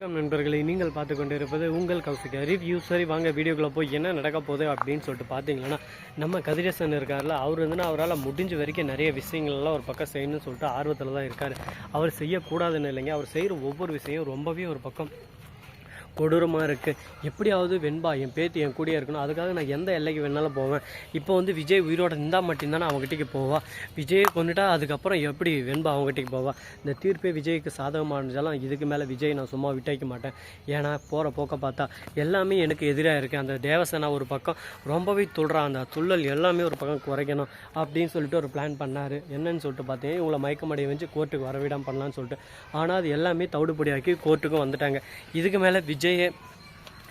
வணக்கம் நண்பர்களை, நீங்கள் பார்த்து கொண்டு இருப்பது உங்கள் கௌசிகா ரிவ்யூ. சரி வாங்க வீடியோக்குள்ளே போய் என்ன நடக்க போகுது அப்படின்னு சொல்லிட்டு பார்த்தீங்கன்னா, நம்ம கதிரேசன் இருக்கார்ல, அவர் அவரால் முடிஞ்ச வரைக்கும் நிறைய விஷயங்கள்லாம் ஒரு பக்கம் செய்யணும்னு சொல்லிட்டு ஆர்வத்தில் தான் இருக்கார். அவர் செய்யக்கூடாதுன்னு இல்லைங்க, அவர் செய்கிற ஒவ்வொரு விஷயம் ரொம்பவே ஒரு பக்கம் கொடூரமாக இருக்குது. எப்படியாவது வெண்பா என் பேத்தி என் கூடியே இருக்கணும், அதுக்காக நான் எந்த எல்லைக்கு வேணாலும் போவேன். இப்போ விஜய் உயிரோடு இருந்தால் மட்டும்தானே அவங்ககிட்டக்கு போவா. விஜயை கொண்டுட்டா அதுக்கப்புறம் எப்படி வெண்பா அவங்ககிட்டக்கு போவா. இந்த தீர்ப்பே விஜய்க்கு சாதகமாக இருந்தாலும் இதுக்கு மேலே விஜய் நான் சும்மா விட்டாய்க்க மாட்டேன். ஏன்னா போகிற போக்க பார்த்தா எல்லாமே எனக்கு எதிராக இருக்குது. அந்த தேவசேனா ஒரு பக்கம் ரொம்பவே துள்ளுறான், அந்த துள்ளல் எல்லாமே ஒரு பக்கம் குறைக்கணும் அப்படின்னு சொல்லிட்டு ஒரு பிளான் பண்ணார். என்னன்னு சொல்லிட்டு பார்த்தீங்கன்னா, இவங்களை மயக்கமடைய வச்சு கோர்ட்டுக்கு வரவிடாமல் பண்ணலான்னு சொல்லிட்டு. ஆனால் அது எல்லாமே தவிடுபடியாக்கி கோர்ட்டுக்கும் வந்துட்டாங்க. இதுக்கு மேலே விஜயை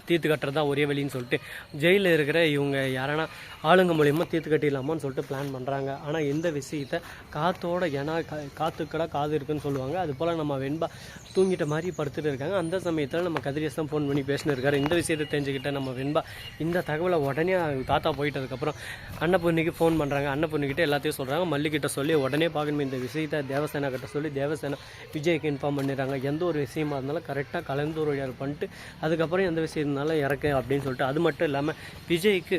தீர்த்து கட்டுறது தான் ஒரே வழின்னு சொல்லிட்டு ஜெயிலில் இருக்கிற இவங்க யாரானா ஆளுங்க மூலியமாக தீர்த்து கட்டிடலாமான்னு சொல்லிட்டு பிளான் பண்ணுறாங்க. ஆனால் இந்த விஷயத்தை காற்றோட, ஏன்னா காற்றுக்கடா காது இருக்குன்னு சொல்லுவாங்க, அது போல் நம்ம வெண்பா தூங்கிட்ட மாதிரி படுத்துட்டு இருக்காங்க. அந்த சமயத்தில் நம்ம கதிரேசன் ஃபோன் பண்ணி பேசினு இருக்காரு. இந்த விஷயத்தை தெரிஞ்சுக்கிட்ட நம்ம வெண்பா இந்த தகவலை உடனே தாத்தா போயிட்டதுக்கப்புறம் அன்னப்பொண்ணுக்கு ஃபோன் பண்ணுறாங்க. அன்னப்பொண்ணுக்கிட்ட எல்லாத்தையும் சொல்கிறாங்க. மல்லிகிட்ட சொல்லி உடனே பார்க்கணும் இந்த விஷயத்தை தேவசேனா கிட்ட சொல்லி தேவசேனா விஜய்க்கு இன்ஃபார்ம் பண்ணிடுறாங்க. எந்த ஒரு விஷயமா இருந்தாலும் கரெக்டாக கலந்துரையாடல் பண்ணிட்டு அதுக்கப்புறம் எந்த விஷயம் இருந்தாலும் இறக்கு அப்படின்னு சொல்லிட்டு. அது மட்டும் இல்லாமல் விஜய்க்கு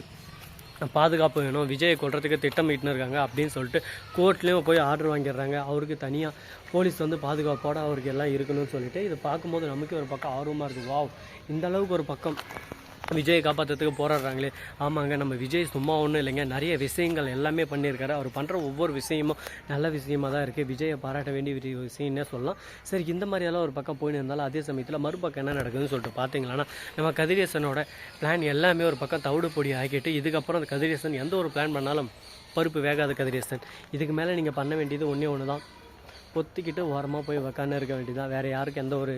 பாதுகாப்பு வேணும், விஜயை கொள்றதுக்கு திட்டமிட்டுன்னு இருக்காங்க அப்படின்னு சொல்லிட்டு கோர்ட்லேயும் போய் ஆர்டர் வாங்கிடுறாங்க. அவருக்கு தனியாக போலீஸ் பாதுகாப்போடு அவருக்கு எல்லாம் இருக்கணும்னு சொல்லிட்டு. இதை பார்க்கும்போது நமக்கு ஒரு பக்கம் ஆர்வமாக இருக்குது. வாவ், இந்த அளவுக்கு ஒரு பக்கம் விஜயை காப்பாற்றுறதுக்கு போராடுறாங்களே. ஆமாங்க, நம்ம விஜய் சும்மா ஒன்றும் இல்லைங்க, நிறைய விஷயங்கள் எல்லாமே பண்ணியிருக்காரு. அவர் பண்ணுற ஒவ்வொரு விஷயமும் நல்ல விஷயமாக தான் இருக்குது. விஜயை பாராட்ட வேண்டிய விஷயம்னே சொல்லலாம். சரி, இந்த மாதிரியெல்லாம் ஒரு பக்கம் போயின்னு இருந்தாலும் அதே சமயத்தில் மறுபக்கம் என்ன நடக்குதுன்னு சொல்லிட்டு பார்த்தீங்களா, நம்ம கதிரேசனோட பிளான் எல்லாமே ஒரு பக்கம் தவிடு பொடி ஆக்கிட்டு இதுக்கப்புறம் அந்த கதிரேசன் எந்த ஒரு பிளான் பண்ணாலும் பருப்பு வேகாத கதிரேசன். இதுக்கு மேலே நீங்கள் பண்ண வேண்டியது ஒன்றே தான், பொத்திக்கிட்டு ஓரமாக போய் உக்காந்து இருக்க வேண்டியதான். வேறு யாருக்கும் எந்த ஒரு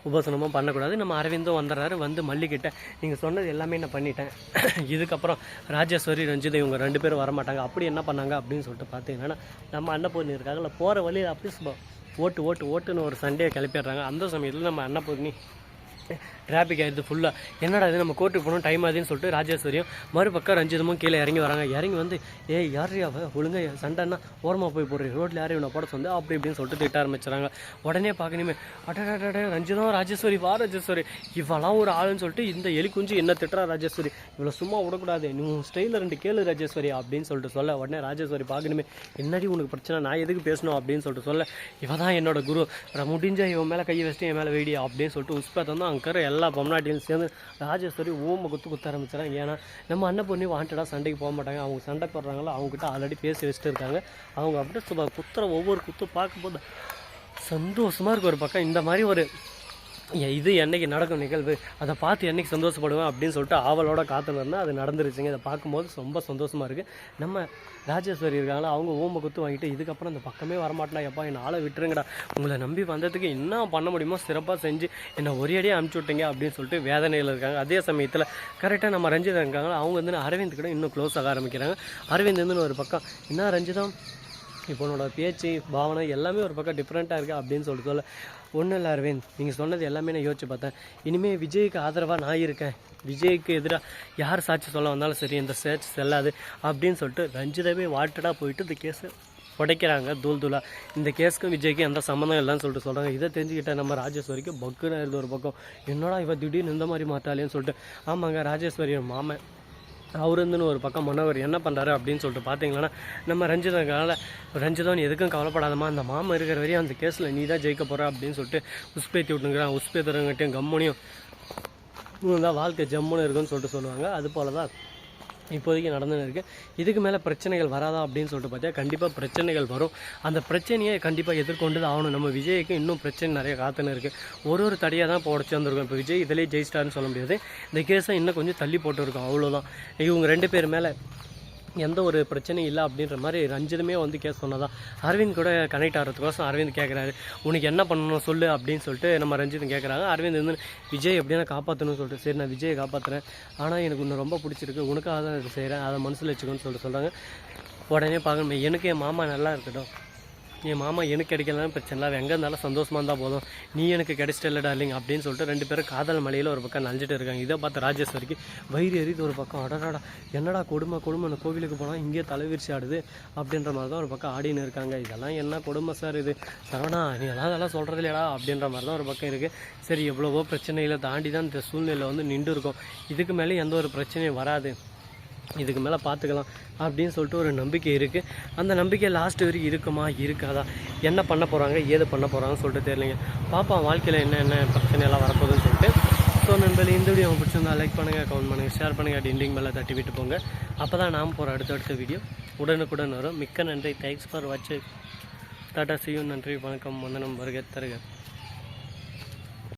உபசனமும் பண்ணக்கூடாது. நம்ம அரவிந்தும் வந்துடுறாரு. மல்லிகிட்ட நீங்கள் சொன்னது எல்லாமே நான் பண்ணிட்டேன், இதுக்கப்புறம் ராஜேஸ்வரி ரஞ்சித் இவங்க 2 பேரும் வரமாட்டாங்க. அப்படி என்ன பண்ணாங்க அப்படின்னு சொல்லிட்டு பார்த்தீங்கன்னா, நம்ம அன்னபூர்ணி இருக்காங்கல்ல, போகிற வழியில் அப்படி ஓட்டுன்னு ஒரு சண்டையை கிளப்பிடுறாங்க. அந்த சமயத்தில் நம்ம அன்னபூர்ணி டிராஃபிக் ஆகிடுது ஃபுல்லாக. என்னடா இது, நம்ம கோர்ட்டுக்கு போகணும், டைம் ஆகுதுன்னு சொல்லிட்டு ராஜேஸ்வரியும் மறுபக்கம் ரஞ்சிதமும் கீழே இறங்கி வராங்க. இறங்கி யாரையாவ ஒழுங்காக சண்டைன்னா ஓரமாக போய் போடுறேன், ரோட்டில் யாரையும் நான் போட சொந்து அப்படி இப்படின்னு சொல்லிட்டு திட்ட ஆரம்பிச்சுறாங்க. உடனே பார்க்கணுமே, அடடே ரஞ்சிதம் ராஜேஸ்வரி வா ராஜேஸ்வரி, இவெல்லாம் ஒரு ஆளுன்னு சொல்லிட்டு இந்த எலி குஞ்சு என்ன திட்டுறா ராஜேஸ்வரி, இவ்வளோ சும்மா விடக்கூடாது, நீ ஸ்டைலில் 2 கேளு ராஜேஸ்வரி அப்படின்னு சொல்லிட்டு சொல்ல. உடனே ராஜேஸ்வரி பார்க்கணுமே, என்னடி உனக்கு பிரச்சனை, நான் எதுக்கு பேசணும் அப்படின்னு சொல்லிட்டு சொல்ல. இவன் தான் என்னோட குரு, முடிஞ்ச இவன் மேலே கையை வச்சுட்டு என் மேலே வெடி அப்படின்னு சொல்லிட்டு உஸ்பேத்தம் தான் அங்கே எல்லா பொம்னாட்டியும் சேர்ந்து ராஜேஸ்வரி ஓம குத்த ஆரம்பிச்சுறாங்க. ஏன்னா நம்ம அன்னப்பொண்ணி வாண்டடாக சண்டைக்கு போக மாட்டாங்க. அவங்க சண்டை போடுறாங்களோ அவங்ககிட்ட ஆல்ரெடி பேசி வச்சுட்டு இருக்காங்க. அவங்க அப்படியே குத்துற ஒவ்வொரு குத்து பார்க்கும்போது சந்தோஷமாக இருக்கும். ஒரு பக்கம் இந்த மாதிரி ஒரு இது என்னைக்கு நடக்கும் நிகழ்வு, அதை பார்த்து என்னைக்கு சந்தோஷப்படுவேன் அப்படின்னு சொல்லிட்டு ஆவலோட காத்துன்னு இருந்தால் அது நடந்துருச்சுங்க. இதை பார்க்கும்போது ரொம்ப சந்தோஷமாக இருக்குது. நம்ம ராஜேஸ்வரி இருக்காங்களா, அவங்க ஓம்ப குத்து வாங்கிட்டு இதுக்கப்புறம் இந்த பக்கமே வரமாட்டேனா, எப்பா என்னை ஆளை விட்டுருங்கடா, உங்களை நம்பி வந்ததுக்கு என்ன பண்ண முடியுமோ சிறப்பாக செஞ்சு என்னை ஒரேடியாக அனுப்பிச்சி விட்டீங்க அப்படின்னு சொல்லிட்டு வேதனையில் இருக்காங்க. அதே சமயத்தில் கரெக்டாக நம்ம ரஞ்சிதா இருக்காங்களா, அவங்க அரவிந்த் கூட இன்னும் க்ளோஸ் ஆக ஆரம்பிக்கிறாங்க. அரவிந்த் ஒரு பக்கம் என்ன ரஞ்சிதம், இப்போ உன்னோட பேச்சு பாவனை எல்லாமே ஒரு பக்கம் டிஃப்ரெண்ட்டாக இருக்குது அப்படின்னு சொல்லிட்டு சொல்ல. ஒன்றும் இல்லை அரவிந்த், நீங்கள் சொன்னது எல்லாமே நான் யோசிச்சு பார்த்தேன். இனிமேல் விஜய்க்கு ஆதரவாக நான் இருக்கேன், விஜய்க்கு எதிராக யார் சாட்சி சொல்ல வந்தாலும் சரி இந்த சாட்சி செல்லாது அப்படின்னு சொல்லிட்டு ரஞ்சிதாவே வாட்டடாக போயிட்டு இந்த கேஸை உடைக்கிறாங்க தூளாக. இந்த கேஸுக்கும் விஜய்க்கு எந்த சம்மந்தம் இல்லைன்னு சொல்லிட்டு சொல்கிறாங்க. இதை தெரிஞ்சுக்கிட்ட நம்ம ராஜேஸ்வரிக்கு பக்குன்னு ஆயிருது ஒரு பக்கம். என்னடா இவ திடீர்னு இந்த மாதிரி மாட்டாளேன்னு சொல்லிட்டு. ஆமாங்க, ராஜேஸ்வரி மாமன் அவருந்துன்னு ஒரு பக்கம் மனோவர் என்ன பண்ணுறாரு அப்படின்னு சொல்லிட்டு பார்த்தீங்கன்னா, நம்ம ரஞ்சிதன் எதுக்கும் கவலைப்படாதமா, அந்த மாமா இருக்கிற வரையும் அந்த கேஸில் நீ தான் ஜெயிக்க போகிற அப்படின்னு சொல்லிட்டு உஸ்பேத்தி விட்டுங்கிறான். உஸ்பேத்துறங்கிட்டையும் கம்முனியும் தான் வாழ்க்கை ஜம்முன்னு இருக்குன்னு சொல்லிட்டு சொல்லுவாங்க. அது போல தான் இப்போதைக்கு நடந்துன்னு இருக்குது. இதுக்கு மேலே பிரச்சனைகள் வராதா அப்படின்னு சொல்லிட்டு பார்த்தா கண்டிப்பாக பிரச்சனைகள் வரும். அந்த பிரச்சனையை கண்டிப்பாக எதிர்கொண்டு தான் ஆகணும். நம்ம விஜய்க்கு இன்னும் பிரச்சனை நிறைய காத்துன்னு இருக்குது. ஒரு தடியாக தான் இப்போ உடச்சி வந்திருக்கோம். இப்போ விஜய் இதிலே ஜெயிச்சிட்டாருன்னு சொல்ல முடியாது. இந்த கேஸை இன்னும் கொஞ்சம் தள்ளி போட்டுருக்கோம், அவ்வளோதான். இவங்க 2 பேர் மேலே எந்த ஒரு பிரச்சனையும் இல்லை அப்படின்ற மாதிரி ரஞ்சிதமே கேஸ் சொன்னதான். அரவிந்த் கூட கனெக்ட் ஆகிறதுக்கோசம் அரவிந்த் கேட்குறாரு, உனக்கு என்ன பண்ணணும் சொல்லு அப்படின்னு சொல்லிட்டு நம்ம ரஞ்சிதம் கேட்குறாங்க. அரவிந்த் விஜய் எப்படின்னா காப்பாற்றணும்னு சொல்லிட்டு, சரி நான் விஜயை காப்பாற்றுறேன், ஆனால் எனக்கு இன்னும் ரொம்ப பிடிச்சிருக்கு, உனக்காக தான் இது செய்கிறேன், அதை மனசில் வச்சுக்கோன்னு சொல்லிட்டு சொல்கிறாங்க. உடனே பார்க்கணும், எனக்கு என் மாமா நல்லா இருக்கட்டும், என் மாமா எனக்கு கிடைக்கலன்னு பிரச்சனை இல்லை, அவன் எங்கே இருந்தாலும் சந்தோஷமாக இருந்தால் போதும், நீ எனக்கு கிடைச்சிட்டல டார்லிங் அப்படின்னு சொல்லிட்டு 2 பேரும் காதல் மலையில் ஒரு பக்கம் நனைஞ்சிட்டு இருக்காங்க. இதை பார்த்து ராஜேஸ்வரிக்கு வயிறு எரியுது ஒரு பக்கம். அடடாடா என்னடா கொடுமை அந்த கோவிலுக்கு போனால் இங்கே தலைவிரிச்சு ஆடுது அப்படின்ற மாதிரி தான் ஒரு பக்கம் ஆடின்னு இருக்காங்க. இதெல்லாம் என்ன கொடுமை சார் இது, சரவணா நீ அதெல்லாம் சொல்கிறது இல்லையாடா அப்படின்ற மாதிரி தான் ஒரு பக்கம் இருக்குது. சரி எவ்வளவோ பிரச்சனைகளை தாண்டி தான் இந்த சூழ்நிலை வந்து நின்று இருக்கும், இதுக்கு மேலே எந்த ஒரு பிரச்சனையும் வராது, இதுக்கு மேலே பார்த்துக்கலாம் அப்படின்னு சொல்லிட்டு ஒரு நம்பிக்கை இருக்குது. அந்த நம்பிக்கை லாஸ்ட் வரைக்கும் இருக்குமா இருக்காதா, என்ன பண்ண போகிறாங்க ஏது பண்ண போகிறாங்கன்னு சொல்லிட்டு தெரியலைங்க. பாப்பா வாழ்க்கையில் என்ன பிரச்சனையெல்லாம் வரப்போகுதுன்னு சொல்லிட்டு. ஸோ நண்பர்களே இந்த வீடியோ பிடிச்சிருந்தா லைக் பண்ணுங்கள், கமெண்ட் பண்ணுங்கள், ஷேர் பண்ணுங்கள், டிண்டிங் மேலே தட்டி விட்டு போங்க. அப்போ தான் நாம் போகிற அடுத்தடுத்த வீடியோ உடனுக்குடன் வரும். மிக்க நன்றி, தேங்க்ஸ் ஃபார் வாட்சிங். டாடா, see you, நன்றி, வணக்கம், வந்தனம், வருக தருக.